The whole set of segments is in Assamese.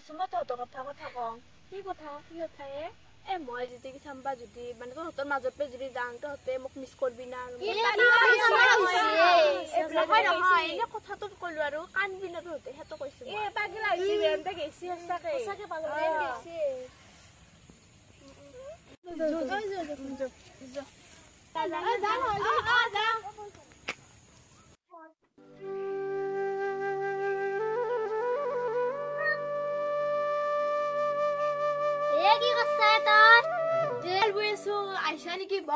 মই তহঁতৰ কথা কওঁ কি কথা মই যদি চাম্বা যদি মানে তহঁতৰ মাজতে যদি যাওঁ তহঁতে মোক মিছ কৰবি না নহয় এনে কথাটো কলো আৰু কান্দবি না তহঁতে সেইটো কৈছো পাগল আহিছে বেনতে গেছি সঁচাকে পাগল গেছি কি কৰছা তই জেল বইছো আইছা নেকি ব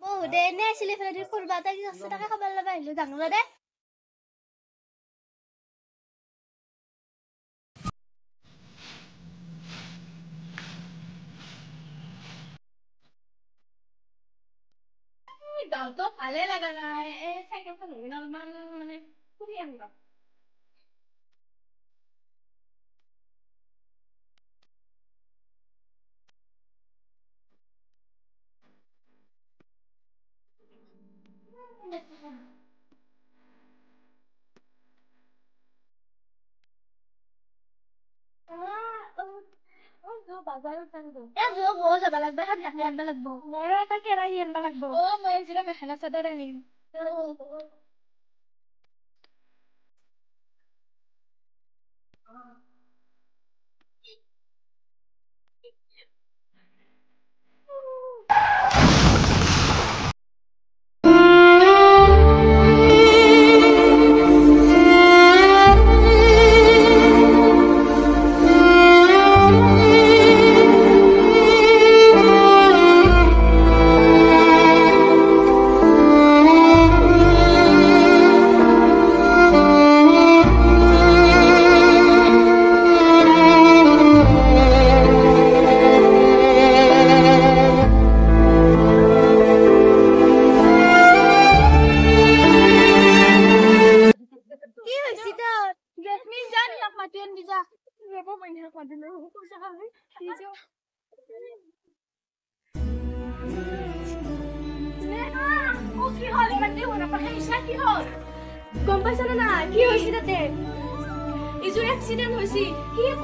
বহুদে এনে আছিলে ফেৰি কৰবা তাই কি কৰছা তাকে খবৰ লবা আহিলো জানো দে গাঁৱতো ভালে লাগা নাই চাইকেলখন লৈ অলপমান মানে ফুৰি আহবা যাবা লাগবা আনবা লাগবো মোৰ এটা কেৰাহী আনবা লাগব মই আজিৰা মেখেলা চাদৰ আনিম গম পাইছা না কি হৈছে তাতে ইজুৰ এক্সিডেন্ট হৈছে কি ক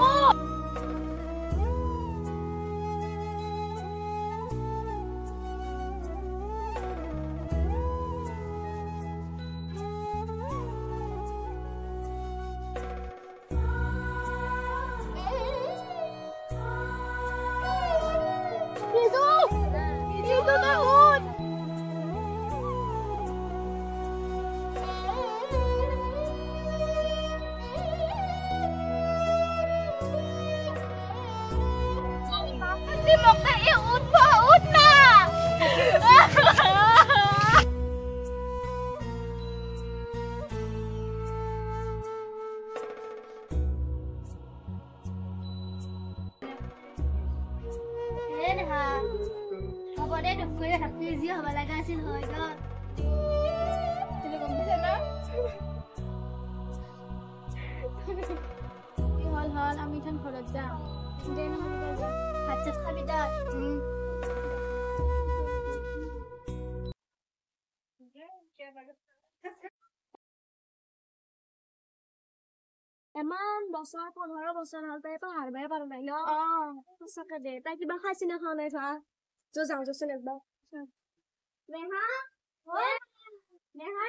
আমি এখন ঘৰত যাম ভাত চাত খাবি দা এমান বছৰ 15 বছৰ হল তাই পাহাৰবাই পাৰা নাই ন সঁচাকে দে তাই কিবা খাইছি না খোৱা নাই চোৱা যাওঁ যাচোন একবাৰ নেহা নেহা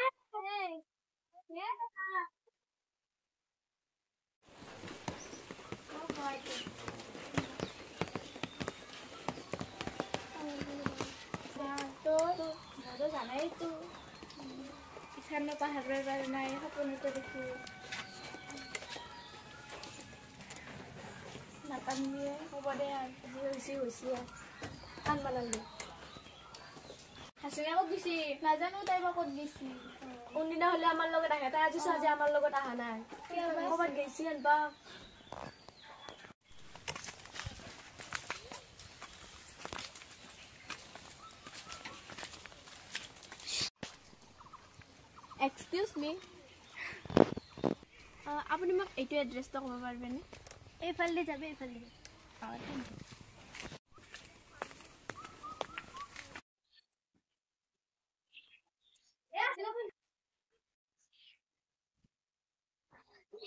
জানাই তো ইখান পাহাৰবাই পাৰা নাই সপোনতে দেখো নাকান্দিয়ে হ'ব দে আৰু যি হৈছে কান্দবা নালাগে হাসিনা ক'ত গেছি নাজানো তাই বা ক'ত গেছি কোনদিনা হলে আমাৰ লগত আহে তাই আজি আজি আমাৰ লগত আহা নাই ক'বাত গেছি আনবা এক্সকিউজ মি আপুনি মোক এইটো এড্ৰেছটো ক'ব পাৰিবনে এইফালে যাবে এইফালে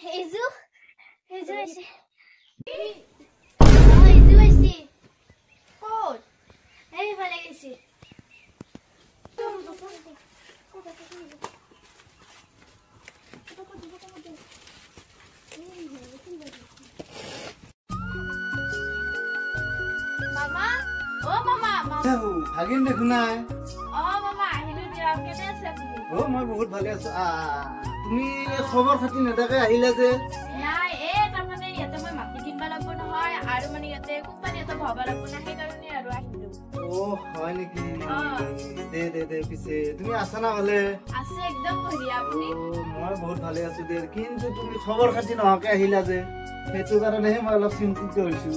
হেজু আছে ইজু গৈছি ক'ত এইফালে গৈছি মামা অ মামা ভাগিন দেখো নাই অ মামা আহিলো দিয়া কেনে আছে আপুনি মই বহুত ভালে আছো তুমি খবৰ খাতি নেদাকে আহিলা যে নাই তাৰমানে ইয়াতে মই মাটি কিনবা লাগব নহয় আৰু মানে ইয়াতে কোম্পানী এটা ভৰাব লাগব না সেইকাৰণে আৰু আহিলো হয় নেকি দে পিছে তুমি আছা না ভালে আছে একদম বঢ়িয়া আপুনি মই বহুত ভালে আছো দে কিন্তু তুমি খবৰ খাতি নহাকে আহিলা যে সেইটো কাৰণেহে মই অলপ চিন্তিত হৈছো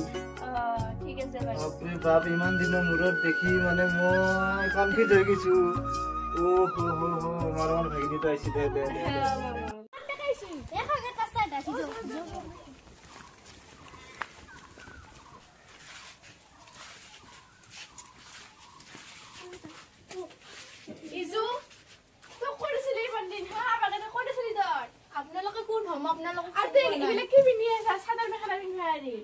ঠিক আছে বাৰু বাপৰে বাপ ইমান দিনৰ মূৰত দেখি মানে মই কনফিউজ হৈ গৈছো মাৰ ভাগিনীটো আহিছে দে ইজু তই কৰিছিলি ইমান দিন বাগানে কৰিছিলি তই আপোনালোকে কোন হম আপোনালোকে আৰু এইবিলাক কি পিন্ধি আছা চাদৰ মেখেলা পিন্ধি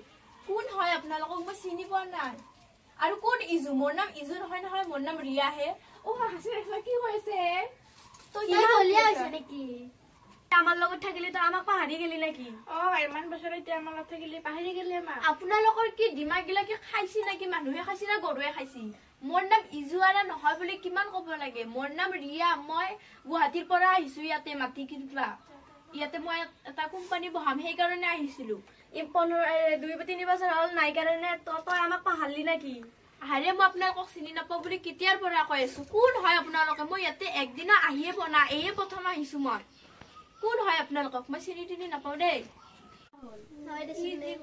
কোন হয় আপোনালোকক মই চিনি পোৱা নাই আৰু কোন ইজু মোৰ নাম ইজু নহয় নহয় মোৰ নাম ৰিয়াহে হাঁচি ৰাখিলা কি হৈছে নেকি আমাৰ লগত থাকিলে তো আমাক পাহৰি গেলি নেকি ইমান বছৰ এতিয়া আমাৰ লগত থাকিলে পাহৰি গেলি আমাক আপোনালোকৰ কি দিমাগ গিলা কি খাইছি নেকি মানুহে খাইছি না গৰুৱে খাইছি মোৰ নাম ইজুৱাৰা নহয় বুলি কিমান ক'ব লাগে মোৰ নাম ৰিয়া মই গুৱাহাটীৰ পৰা আহিছো ইয়াতে মাটি কিনবা ইয়াতে মই এটা কোম্পানী বহাম সেইকাৰণে আহিছিলো 2-3 বছৰ হ'ল নাই কাৰণে তই আমাক পাহৰলি নেকি আৰে মই আপোনালোকক চিনি নাপাওঁ বুলি কেতিয়াৰ পৰা কৈ আছো কোন হয় আপোনালোকে মই ইয়াতে একদিনা আহিয়ে পোৱা এয়ে প্ৰথম আহিছো মই কোন হয় আপোনালোকক মই চিনি তিনি নাপাওঁ দেই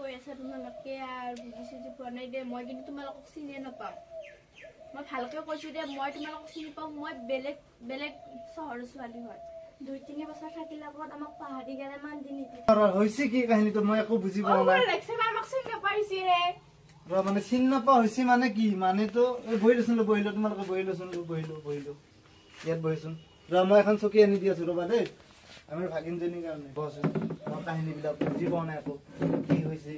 কৈ আছে তোমালোকে আৰু বুজি চুজি পোৱা নাই দে মই কিন্তু তোমালোকক চিনিয়ে নাপাওঁ মই ভালকে কৈছো দে মই তোমালোকক চিনি পাওঁ মই বেলেগ বেলেগ চহৰৰ ছোৱালী হয় 2-3 বছৰ থাকিলে আগত আমাক পাহৰি গেলে মান দি নেকি হৈছে কি কাহিনীটো মই একো বুজি পোৱা নাই আমাক চিনি নাপাইছে মানে চিনি নাপোৱা হৈছে মানে কি মানেতো বহি লৈছোন বহিলো তোমালোকে বহিলো ইয়াত বহিছোন মই এখন চকী আনি দি আছো ৰবা দেই আমাৰ ভাগিনজনীৰ কাৰণে বহচোন মই কাহিনীবিলাক বুজি পোৱা নাই আকৌ কি হৈছে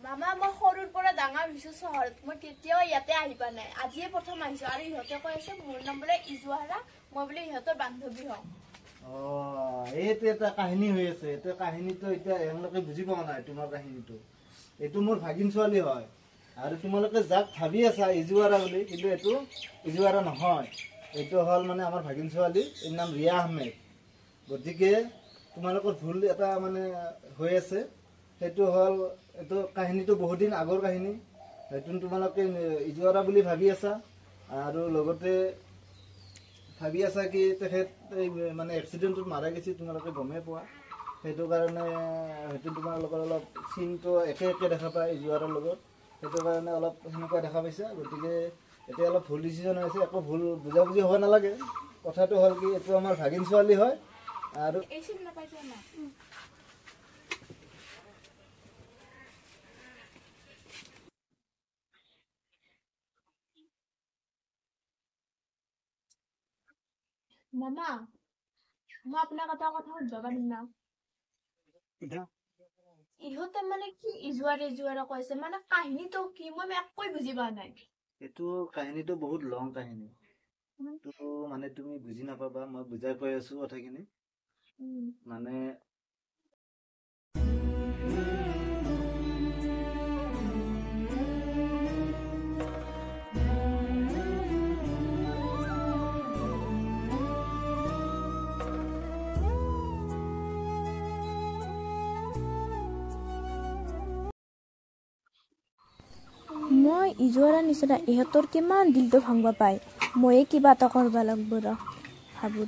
মামা মই সৰুৰ পৰা ডাঙৰ হৈছো চহৰত মই কেতিয়াও ইয়াতে আহি পোৱা নাই আজিয়ে প্ৰথম আহিছো আৰু ইহঁতে কৈ আছে মোৰ নাম বোলে ইজুৱাৰা মই বোলে ইহঁতৰ বান্ধৱী হওঁ এইটো এটা কাহিনী হৈ আছে এইটো কাহিনীটো এতিয়া এওঁলোকে বুজি পোৱা নাই তোমাৰ কাহিনীটো এইটো মোৰ ভাগিন ছোৱালী হয় আৰু তোমালোকে যাক ভাবি আছা ইজুৱাৰা বুলি কিন্তু এইটো ইজুৱাৰা নহয় এইটো হ'ল মানে আমাৰ ভাগিন ছোৱালী এই নাম ৰিয়া আহমেদ গতিকে তোমালোকৰ ভুল এটা মানে হৈ আছে সেইটো হ'ল এইটো কাহিনীটো বহুত দিন আগৰ কাহিনী হয়তো তোমালোকে ইজুৱাৰা বুলি ভাবি আছা আৰু লগতে ভাবি আছা কি তেখেত মানে এক্সিডেণ্টত মাৰা গৈছে তোমালোকে গমেই পোৱা সেইটো কাৰণে হয়তো তোমালোকৰ অলপ চিনটো একে দেখা পায় ইজুৱাৰাৰ লগত সেইটো কাৰণে অলপ সেনেকুৱা দেখা পাইছা গতিকে এতিয়া অলপ ভুল ডিচিশ্যন হৈছে একো ভুল বুজাবুজি হ'ব নালাগে কথাটো হ'ল কি এইটো আমাৰ ভাগিন ছোৱালী হয় আৰু মামা মই আপোনাক এটা কথা সুধিব পাৰিম না ইহঁতে মানে কি ইজুৱাৰা কৈছে মানে কাহিনীটো কি মই একোৱে বুজি পোৱা নাই এইটো কাহিনীটো বহুত লং কাহিনী মানে তুমি বুজি নাপাবা মই বুজাই কৈ আছো কথাখিনি মানে মই ইজুৱাৰা নিচিনা ইহঁতৰ কিমান দিলটো ভাঙব পায় ময়ে কিবা এটা কৰিব লাগিব ভাবো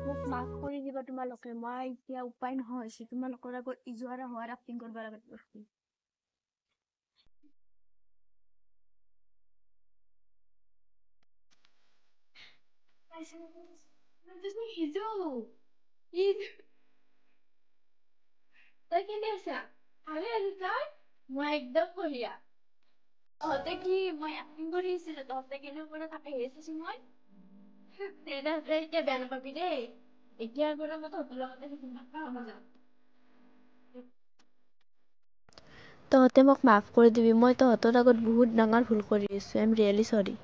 মোক মাফ কৰি দিবা তোমালোকে মই এতিয়া উপায় নহয় তোমালোকৰ আগত ইজুৱাৰা হোৱাৰ এক্টিং কৰিব লাগিব তই কেনে আছা ভালে আছো তই মই একদম বঢ়িয়া তহঁতে কি মই এক্টিং কৰি আছিলো তহঁতে কেনে পৰা থাকে আহিছিছো মই এতিয়া বেয়া নাপাবি দেই এতিয়াৰ পৰা মই তহঁতৰ লগতে থাকিম নাযাওঁ। তহঁতে মোক মাফ কৰি দিবি, মই তহঁতৰ আগত বহুত ডাঙৰ ভুল কৰি আছোঁ। আই এম ৰিয়েলি চৰি।